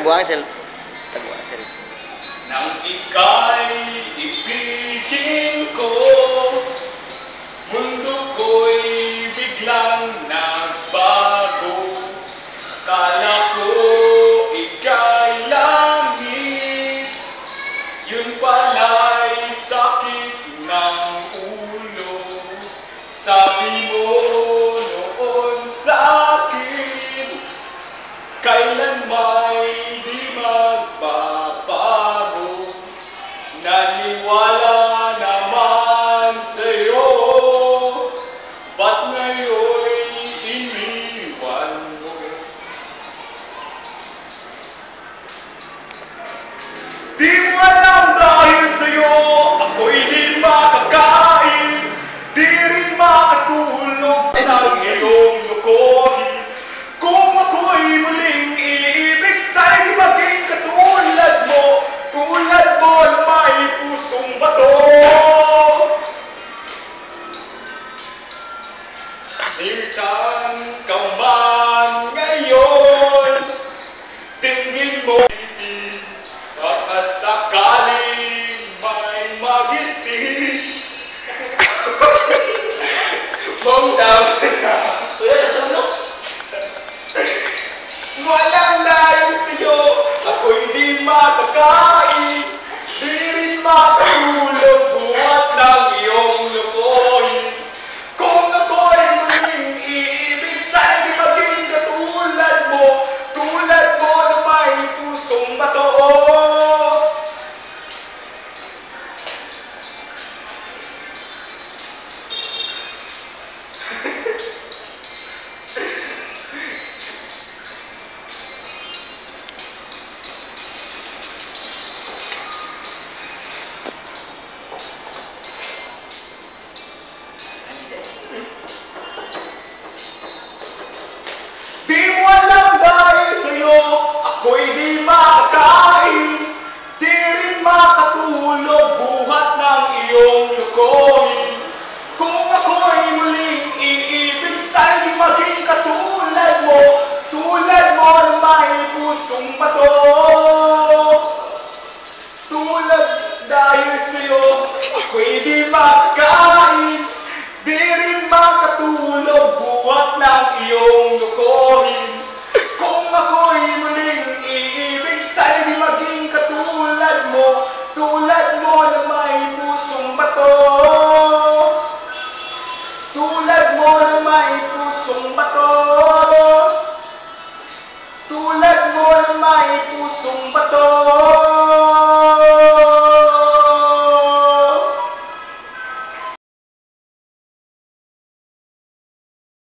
tabuasel. Tabuasel. Nang ika'y ibigin ko, mundo ko'y biglang nagbago. Kala ko ika'y langit, yun pala'y sakit ng ulo. Sabi mo noon sa'kin, kailan may di magbabago. Naniwala naman sa'yo, ba't ngayon'y iniwan mo? Di mo alam dahil sa'yo, ako'y di makakain, di rin makatulog ng iyong lukohin. Kung ako'y muling iibig, sa'y di maging katulad mo, tulad mo na may pusong bato. Minsan ka man ngayon, tingin mo baka sakaling may magising. Walang layo sa'yo, ako'y di makakain, di rin makatulog, buhat ng iyong lukohin. Kung ako'y muling iibig, sa'y di maging katulad mo, tulad mo na may pusong bato. Di mo alam dahil sa'yo, ako'y di makakain, di rin makatulog, buhat ng iyong lukohin. Kung ako'y muling iibig, sa'y di maging katulad mo, tulad mo na may pusong bato. Tulad dahil sa'yo, ako'y di makakain, di rin makatulog, buhat ng iyong lukohin. Kung ako'y muling iibig, sa'y di maging katulad mo, tulad mo na may pusong bato. Tulad mo na may pusong bato. Tulad mo na may pusong bato.